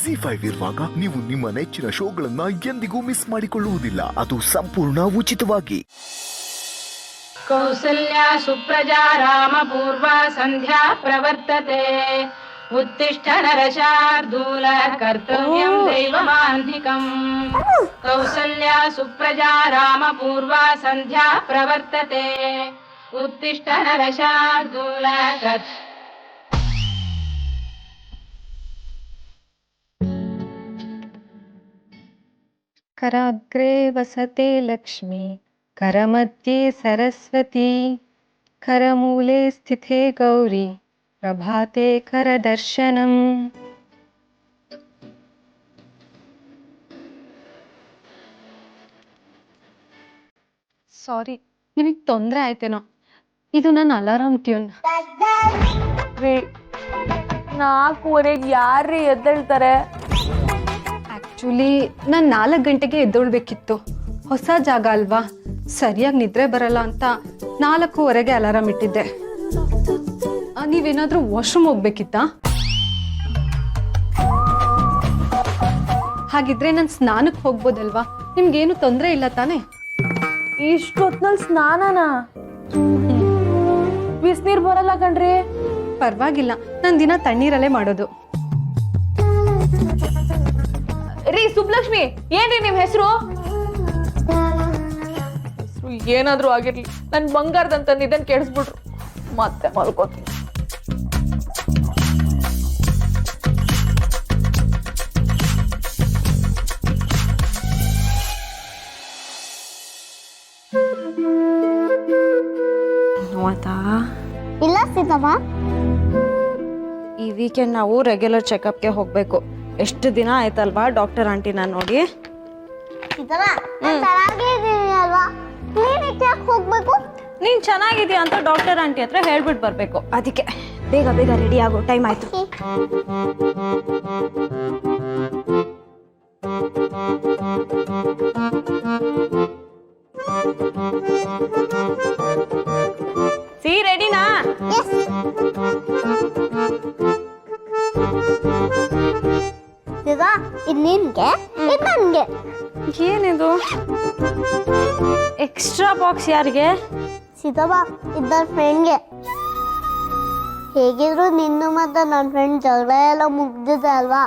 ಜಿ5 ಇರುವಾಗ ನೀವು ನಿಮ್ಮ ನೆಚ್ಚಿನ ಶೋಗಳನ್ನ ಎಂದಿಗೂ ಮಿಸ್ ಮಾಡಿಕೊಳ್ಳುವುದಿಲ್ಲ. ಅದು ಸಂಪೂರ್ಣ ಉಚಿತವಾಗಿ. ಕೌಸಲ್ಯ ಸುಪ್ರಜಾ ರಾಮ ಪೂರ್ವ ಸಂಧ್ಯಾ ಪ್ರವರ್ತತೆ. ಉತ್ತಿಷ್ಠ ನರಶಾರ್ದೂಲ ಕರ್ತವ್ಯಂ ದೈವಮಾನ್ಧಿಕಂ. ಕೌಸಲ್ಯ ಸುಪ್ರಜಾ ರಾಮ ಪೂರ್ವ ಸಂಧ್ಯಾ ಪ್ರವರ್ತತೆ. ಉತ್ತಿಷ್ಠ ನರಶಾರ್ದೂಲ कराग्रे वसते लक्ष्मी करमध्ये सरस्वती करमूले स्थिते गौरी प्रभाते करदर्शनम्. ಸಾರಿ, ನಿಮಗೆ ತೊಂದರೆ ಆಯ್ತೇನೋ? ಇದು ನನ್ನ ಅಲಾರಾಮ್ ಟ್ಯೂನ್. 4:15 ಯಾರ್ರೀ ಎದ್ದೇಳ್ತಾರೆ? ಆ್ಯಕ್ಚುಲಿ ನಾನು 4 ಗಂಟೆಗೆ ಎದ್ದೊಳ್ಬೇಕಿತ್ತು. ಹೊಸ ಜಾಗ ಅಲ್ವಾ, ಸರಿಯಾಗಿ ನಿದ್ರೆ ಬರಲ್ಲ ಅಂತ 4:15ಗೆ ಅಲಾರಾಮ್ ಇಟ್ಟಿದ್ದೆ. ನೀವೇನಾದರೂ ವಾಶ್ರೂಮ್ ಹೋಗ್ಬೇಕಿತ್ತಾ? ಹಾಗಿದ್ರೆ ನಾನು ಸ್ನಾನಕ್ಕೆ ಹೋಗ್ಬೋದಲ್ವಾ? ನಿಮ್ಗೇನು ತೊಂದರೆ ಇಲ್ಲ ತಾನೇ? ಇಷ್ಟೊತ್ನಲ್ಲಿ ಸ್ನಾನನಾ? ಬಿಸಿನೀರು ಬರಲ್ಲ ಕಣ್ರಿ. ಪರವಾಗಿಲ್ಲ, ನಾನು ದಿನ ತಣ್ಣೀರಲ್ಲೇ ಮಾಡೋದು. ರೀ ಸುಬ್ಲಕ್ಷ್ಮಿ, ಏನ್ರಿ ನಿಮ್ ಹೆಸರು? ಏನಾದ್ರೂ ಆಗಿರ್ಲಿ, ನನ್ ಬಂಗಾರದಂತ ಇದನ್ ಕೆಡಿಸ್ಬಿಟ್ರು. ಮತ್ತೆ ಮಲ್ಕೋತೀನಿ. ಇಲ್ಲ ಸೀತಮ್ಮ, ಈ ವೀಕೆಂಡ್ ನಾವು ರೆಗ್ಯುಲರ್ ಚೆಕಪ್ಗೆ ಹೋಗ್ಬೇಕು. ಎಷ್ಟು ದಿನ ಆಯ್ತಲ್ವಾ ಡಾಕ್ಟರ್ ಆಂಟಿನ ನೋಡಿ. ಹೋಗ್ಬೇಕು. ನೀನ್ ಚೆನ್ನಾಗಿದ್ಯಾ ಅಂತ ಡಾಕ್ಟರ್ ಆಂಟಿ ಹತ್ರ ಹೇಳ್ಬಿಟ್ಟು ಬರ್ಬೇಕು. ಅದಕ್ಕೆ ಬೇಗ ಬೇಗ ರೆಡಿ ಆಗೋ ಟೈಮ್ ಆಯ್ತು. ಸಿ ರೆಡಿನಾ? ಇದು ನಿನ್ಗೆ, ಇದು ನನ್ಗೆ. ಏನಿದು ಎಕ್ಸ್ಟ್ರಾ ಬಾಕ್ಸ್? ಯಾರಿಗೆ? ಸೀತಮ್ಮ, ಇದು ನನ್ನ ಫ್ರೆಂಡ್ಗೆ. ಹೇಗಿದ್ರು ನಿನ್ನ ಮತ್ತೆ ನನ್ನ ಫ್ರೆಂಡ್ ಜಗಳ ಎಲ್ಲ ಮುಗ್ದಿದೆ ಅಲ್ವಾ?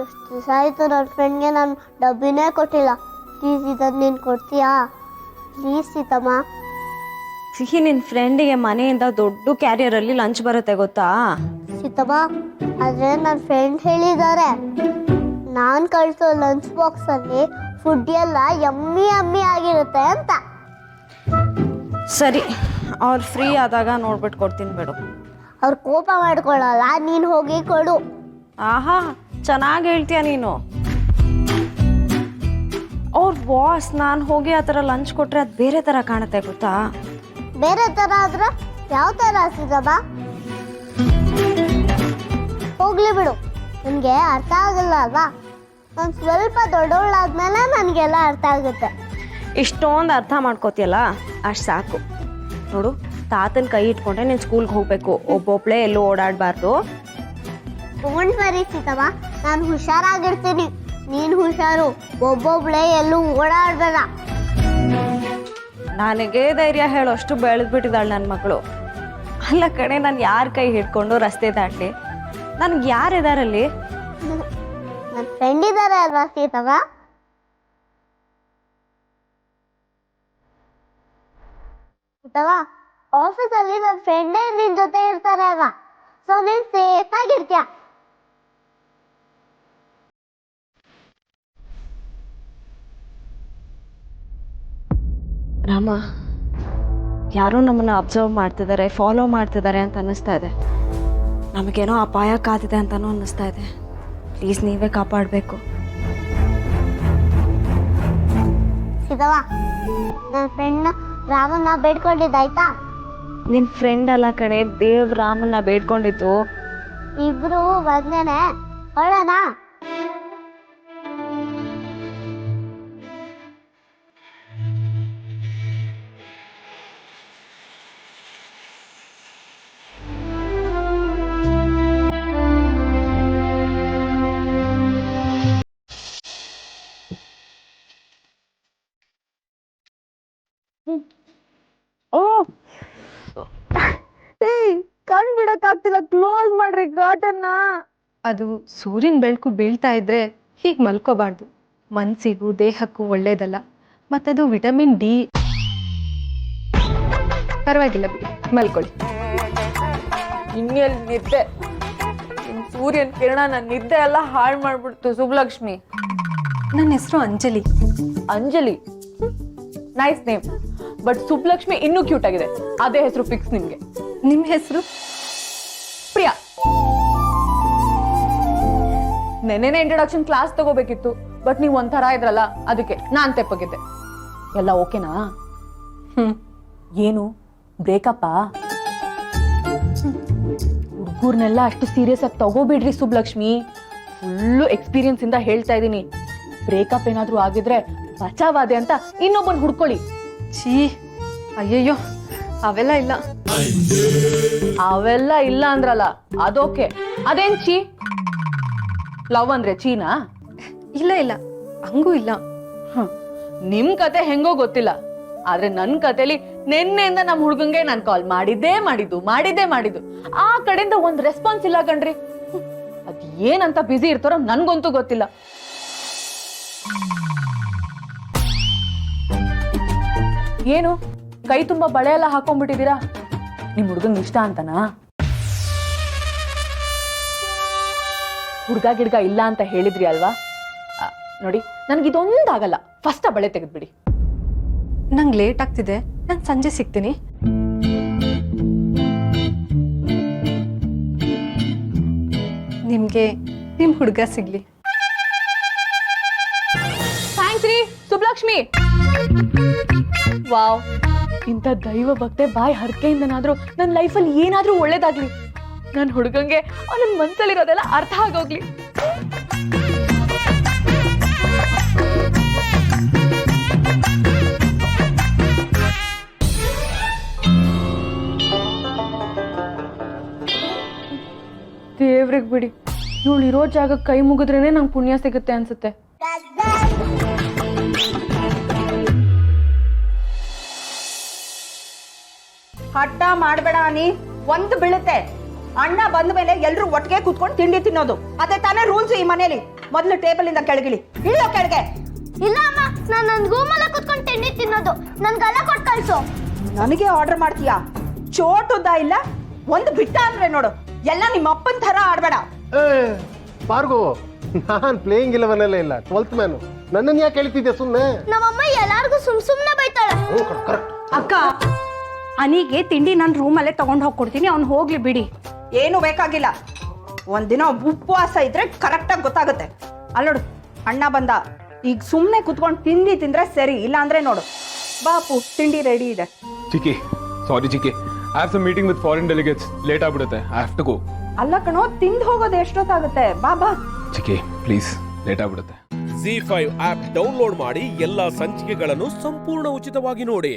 ಎಷ್ಟು ದಿವಸ ಆಯಿತು ನನ್ನ ಫ್ರೆಂಡ್ಗೆ ನಾನು ಡಬ್ಬಿನೇ ಕೊಟ್ಟಿಲ್ಲ. ಪ್ಲೀಸ್ ಇದನ್ನು ನೀನು ಕೊಡ್ತೀಯಾ? ಪ್ಲೀಸ್ ಸೀತಮ್ಮ. ಸಿಹಿ, ನಿನ್ನ ಫ್ರೆಂಡಿಗೆ ಮನೆಯಿಂದ ದೊಡ್ಡ ಕ್ಯಾರಿಯರಲ್ಲಿ ಲಂಚ್ ಬರುತ್ತೆ ಗೊತ್ತಾ? ಸೀತಮ್ಮ, ಆದರೆ ನನ್ನ ಫ್ರೆಂಡ್ ಹೇಳಿದ್ದಾರೆ ನಾನು ಕಳಿಸೋ ಲಂಚ್ ಬಾಕ್ಸಲ್ಲಿ ಫುಡ್ ಎಲ್ಲ ಯಮ್ಮಿ ಯಮ್ಮಿ ಆಗಿರುತ್ತೆ ಅಂತ. ಸರಿ, ಅವ್ರು ಫ್ರೀ ಆದಾಗ ನೋಡ್ಬಿಟ್ಟು ಕೊಡ್ತೀನಿ ಬಿಡು. ಅವ್ರು ಕೋಪ ಮಾಡ್ಕೊಳ್ಳಲ್ಲ, ನೀನು ಹೋಗಿ ಕೊಡು. ಆಹಾ, ಚೆನ್ನಾಗಿ ಹೇಳ್ತೀಯ ನೀನು. ಅವ್ರ ಬಾಸ್ ನಾನು ಹೋಗಿ ಆ ಥರ ಲಂಚ್ ಕೊಟ್ರೆ ಅದು ಬೇರೆ ಥರ ಕಾಣುತ್ತೆ ಗೊತ್ತಾ? ಬೇರೆ ಥರ ಆದ್ರೆ ಯಾವ ಥರ ಸೀತಮ್ಮ? ಹೋಗ್ಲಿ ಬಿಡು, ನನಗೆ ಅರ್ಥ ಆಗಲ್ಲ ಅಲ್ವಾ? ನಾನು ಸ್ವಲ್ಪ ದೊಡ್ಡವಳಾದ್ಮೇಲೆ ನನಗೆಲ್ಲ ಅರ್ಥ ಆಗುತ್ತೆ. ಇಷ್ಟೊಂದು ಅರ್ಥ ಮಾಡ್ಕೋತಿಯಲ್ಲ, ಅಷ್ಟು ಸಾಕು. ನೋಡು, ತಾತನ ಕೈ ಇಟ್ಕೊಂಡ್ರೆ ನೀನು ಸ್ಕೂಲ್ಗೆ ಹೋಗ್ಬೇಕು. ಒಬ್ಬೊಬ್ಳೆ ಎಲ್ಲೂ ಓಡಾಡಬಾರ್ದು. ಡೋಂಟ್ ವರಿ ಸೀತಮ್ಮ, ನಾನು ಹುಷಾರಾಗಿರ್ತೀನಿ. ನೀನು ಹುಷಾರು, ಒಬ್ಬೊಬ್ಳೆ ಎಲ್ಲೂ ಓಡಾಡ್ಬೇಡ. ನನಗೆ ಧೈರ್ಯ ಹೇಳೋಷ್ಟು ಬೆಳೆದ್ಬಿಟ್ಟಿದ್ದಾಳೆ ನನ್ನ ಮಗಳು. ಅಲ್ಲ ಕಡೆ, ನಾನು ಯಾರ ಕೈ ಹಿಡ್ಕೊಂಡು ರಸ್ತೆ ದಾಟ್ಲಿ? ನನಗೆ ಯಾರಿದಾರಲ್ಲಿ? ನನ್ನ ಫ್ರೆಂಡ್ ಇದ್ದಾರೆ ಅಲ್ವಾ ಸೀತಮ್ಮ? ಸೀತಮ್ಮ, ಆಫೀಸಲ್ಲಿ ನನ್ನ ಫ್ರೆಂಡೇ ನಿನ್ನ ಜೊತೆ ಇರ್ತಾರೆ ಅಲ್ವಾ? ಸೊ ನೀನು ಸೇಫ್ ಆಗಿರ್ತೀಯ. ರಾಮ, ಯಾರೋ ನಮ್ಮನ್ನು ಅಬ್ಸರ್ವ್ ಮಾಡ್ತಿದ್ದಾರೆ, ಫಾಲೋ ಮಾಡ್ತಿದ್ದಾರೆ ಅಂತ ಅನ್ನಿಸ್ತಾ ಇದೆ. ನಮಗೇನೋ ಅಪಾಯ ಕಾದಿದೆ ಅಂತಲೂ ಅನ್ನಿಸ್ತಾ ಇದೆ. ಪ್ಲೀಸ್ ನೀವೇ ಕಾಪಾಡಬೇಕು. ಸೀತಮ್ಮ, ನನ್ನ ಫ್ರೆಂಡ್ ರಾಮನ್ನ ಬೇಡ್ಕೊಂಡಿದ್ದಾಯ್ತಾ? ನಿನ್ನ ಫ್ರೆಂಡ್ ಅಲ್ಲ ಕಣೆ, ದೇವ್ ರಾಮನ್ನ ಬೇಡ್ಕೊಂಡಿದ್ದು. ಇಬ್ರು ಬಂದೇನೆ, ಹೊರಡೋಣ? ಓ ಕಣ್ ಬಿಡಕ್ಕಾಗ್ತಿಲ್ಲ, ಕ್ಲೋಸ್ ಮಾಡ್ರಿ ಗಾಟನ್ನ. ಅದು ಸೂರ್ಯನ ಬೆಳಕು ಬೀಳ್ತಾ ಇದ್ರೆ ಹೀಗೆ ಮಲ್ಕೋಬಾರ್ದು. ಮನಸ್ಸಿಗೂ ದೇಹಕ್ಕೂ ಒಳ್ಳೇದಲ್ಲ. ಮತ್ತದು ವಿಟಮಿನ್ ಡಿ. ಪರವಾಗಿಲ್ಲ ಬಿಡಿ, ಮಲ್ಕೊಳ್ಳಿ. ಇನ್ನೆಲ್ಲಿ ನಿದ್ದೆ, ಸೂರ್ಯನ ಕಿರಣ ನನ್ನ ನಿದ್ದೆ ಎಲ್ಲ ಹಾಳು ಮಾಡ್ಬಿಡ್ತು. ಸುಬ್ಲಕ್ಷ್ಮಿ. ನನ್ನ ಹೆಸರು Anjali. Anjali, nice name. But Subbulakshmi ಇನ್ನೂ ಕ್ಯೂಟ್ ಆಗಿದೆ. ಅದೇ ಹೆಸರು ಫಿಕ್ಸ್ ನಿಮ್ಗೆ. ನಿಮ್ಮ ಹೆಸರು? ಪ್ರಿಯಾ. ನೆನ್ನೆನೆ ಇಂಟ್ರೊಡಕ್ಷನ್ ಕ್ಲಾಸ್ ತಗೋಬೇಕಿತ್ತು, ಬಟ್ ನೀವು ಒಂಥರ ಇದ್ರಲ್ಲ, ಅದಕ್ಕೆ ನಾನ್ ತೆಪ್ಪಗಿದ್ದೆ. ಎಲ್ಲ ಓಕೆನಾ? ಏನು ಬ್ರೇಕಪ್ಪ? ಹುಡುಗರ್ನೆಲ್ಲ ಅಷ್ಟು ಸೀರಿಯಸ್ ಆಗಿ ತಗೋಬಿಡ್ರಿ ಸುಬ್ಲಕ್ಷ್ಮಿ. ಫುಲ್ಲು ಎಕ್ಸ್ಪೀರಿಯನ್ಸ್ ಇಂದ ಹೇಳ್ತಾ ಇದೀನಿ. ಬ್ರೇಕಪ್ ಏನಾದ್ರೂ ಆಗಿದ್ರೆ ಬಚಾವಾದೆ ಅಂತ ಇನ್ನೊಬ್ಬನ್ ಹುಡ್ಕೊಳ್ಳಿ. ಛೀ, ಅಯ್ಯಯ್ಯೋ, ಅವೆಲ್ಲ ಇಲ್ಲ. ಅವೆಲ್ಲ ಇಲ್ಲ ಅಂದ್ರಲ್ಲ, ಅದೋಕೆ. ಅದೇನ್ ಚೀ? ಲವ್ ಅಂದ್ರೆ ಚೀನಾ? ಇಲ್ಲ ಇಲ್ಲ, ಹಂಗೂ ಇಲ್ಲ. ನಿಮ್ ಕತೆ ಹೆಂಗೋ ಗೊತ್ತಿಲ್ಲ, ಆದ್ರೆ ನನ್ ಕತೆಲಿ ನಿನ್ನೆಯಿಂದ ನಮ್ ಹುಡ್ಗಂಗೆ ನಾನ್ ಕಾಲ್ ಮಾಡಿದ್ದೇ ಮಾಡಿದ್ದು. ಆ ಕಡೆಯಿಂದ ಒಂದ್ ರೆಸ್ಪಾನ್ಸ್ ಇಲ್ಲ ಕಣ್ರಿ. ಅದ್ ಏನಂತ ಬ್ಯುಸಿ ಇರ್ತಾರೋ ನನ್ಗಂತೂ ಗೊತ್ತಿಲ್ಲ. ಏನು ಕೈ ತುಂಬಾ ಬಳೆ ಎಲ್ಲ ಹಾಕೊಂಡ್ಬಿಟ್ಟಿದೀರಾ? ನಿಮ್ ಹುಡ್ಗಂಗ್ ಇಷ್ಟ ಅಂತನಾ? ಹುಡ್ಗ ಗಿಡ್ಗ ಇಲ್ಲ ಅಂತ ಹೇಳಿದ್ರಿ ಅಲ್ವಾ? ನೋಡಿ, ನನ್ಗಿದೊಂದಾಗಲ್ಲ. ಫಸ್ಟ್ ಆ ಬಳೆ ತೆಗೆದ್ಬಿಡಿ. ನಂಗೆ ಲೇಟ್ ಆಗ್ತಿದೆ, ನಾನು ಸಂಜೆ ಸಿಗ್ತೀನಿ. ನಿಮ್ಗೆ ನಿಮ್ ಹುಡುಗ ಸಿಗ್ಲಿ. ಥ್ಯಾಂಕ್ಸ್ ರೀ ಸುಬ್ಲಕ್ಷ್ಮಿ. ವಾವ್, ಇಂಥ ದೈವ ಭಕ್ತೆ ಬಾಯ್ ಹರಕೆಯಿಂದನಾದ್ರೂ ನನ್ನ ಲೈಫಲ್ಲಿ ಏನಾದ್ರೂ ಒಳ್ಳೇದಾಗ್ಲಿ. ನನ್ನ ಹುಡುಗಂಗೆ ಅವನ ಮನ್ಸಲ್ಲಿರೋದೆಲ್ಲ ಅರ್ಥ ಆಗೋಗ್ಲಿ. ದೇವ್ರಿಗೆ ಬಿಡಿ, ಇವಳು ಇರೋ ಜಾಗಕ್ಕೆ ಕೈ ಮುಗಿದ್ರೇನೆ ನಂಗೆ ಪುಣ್ಯ ಸಿಗುತ್ತೆ ಅನ್ಸುತ್ತೆ. ಹಠ ಮಾಡಬೇಡ ಅನಿ, ಒಂದು ಬೀಳುತ್ತೆ. ಅಣ್ಣ ಬಂದ ಮೇಲೆ ಎಲ್ರು ಒಟ್ಟಿಗೆ ಕೂತ್ಕೊಂಡು ತಿಂಡಿ ತಿನ್ನೋದು, ಅದೇ ತಾನೇ ರೂಲ್ಸ್ ಈ ಮನೇಲಿ. ಮೊದಲು ಟೇಬಲ್ ಇಂದ ಕೆಳಗಿಳಿ, ಇಳಿಯೋ ಕೆಳಗೆ. ಇಲ್ಲ ಅಮ್ಮ, ನಾನು ನನ್ನ ರೂಮಲ್ಲೇ ಕುತ್ಕೊಂಡು ತಿಂಡಿ ತಿನ್ನೋದು. ನನ್ಗೆಲ್ಲ ಕೊಟ್ಟು ಕಳ್ಸು. ನನಗೆ ಆರ್ಡರ್ ಮಾಡ್ತೀಯಾ? ಚೋಟುದ್ದ ಇಲ್ಲ, ಒಂದು ಬಿಟ್ಟ ಅಂದ್ರೆ ನೋಡು, ಎಲ್ಲ ನಿಮ್ಮ ಅಪ್ಪನ ತರ ಆಡ್ಬೇಡ. ಪಾರ್ಗೋ, ನಾನ್ ಪ್ಲೇಯಿಂಗ್ 11 ಇಲ್ಲ 12th ಮ್ಯಾನು. ನನ್ನನ್ನು ಯಾಕೆ ಹೇಳ್ತಿದ್ದೆ ಸುಮ್ಮನೆ? ನಮ್ಮಮ್ಮ ಎಲ್ಲಾರ್ಗು ಸುಮ್ನೆ ಬೈತಾಳೆ. ಅಕ್ಕ, ಅನಿಗೆ ತಿಂಡಿ ನನ್ನ ರೂಮಲ್ಲೇ ತಗೊಂಡು ಹೋಗ್ಕೊಡ್ತೀನಿ, ಅವ್ನು ಹೋಗ್ಲಿ ಬಿಡಿ. ಏನು ಬೇಕಾಗಿಲ್ಲ, ಒಂದಿನ ಉಪವಾಸ ಇದ್ರೆ ಕರೆಕ್ಟಾಗಿ ಗೊತ್ತಾಗುತ್ತೆ. ಅಲ್ಲೋಡು, ಅಣ್ಣ ಬಂದ, ಈಗ ಸುಮ್ಮನೆ ಕುತ್ಕೊಂಡು ತಿಂಡಿ ತಿಂದ್ರೆ ಸರಿ, ಇಲ್ಲ ಅಂದ್ರೆ ನೋಡು. ಬಾಪು, ತಿಂಡಿ ರೆಡಿ ಇದೆ. ಚಿಕ್ಕಿ, ಸಾರಿ ಚಿಕ್ಕಿ, I have some meeting with foreign delegates. Late ಆಗ್ಬಿಡುತ್ತೆ, ಐ ಹ್ಯಾವ್ ಟು ಗೋ. ಅಲ್ಲ ಕಣೋ, ತಿಂದು ಹೋಗೋದು ಎಷ್ಟೊತ್ತಾಗುತ್ತೆ? ಬಾ. ಚಿಕ್ಕಿ ಪ್ಲೀಸ್, ಲೇಟ್ ಆಗ್ಬಿಡುತ್ತೆ. ZEE5 ಆಪ್ ಡೌನ್ಲೋಡ್ ಮಾಡಿ ಎಲ್ಲಾ ಸಂಚಿಕೆಗಳನ್ನು ಸಂಪೂರ್ಣ ಉಚಿತವಾಗಿ ನೋಡಿ.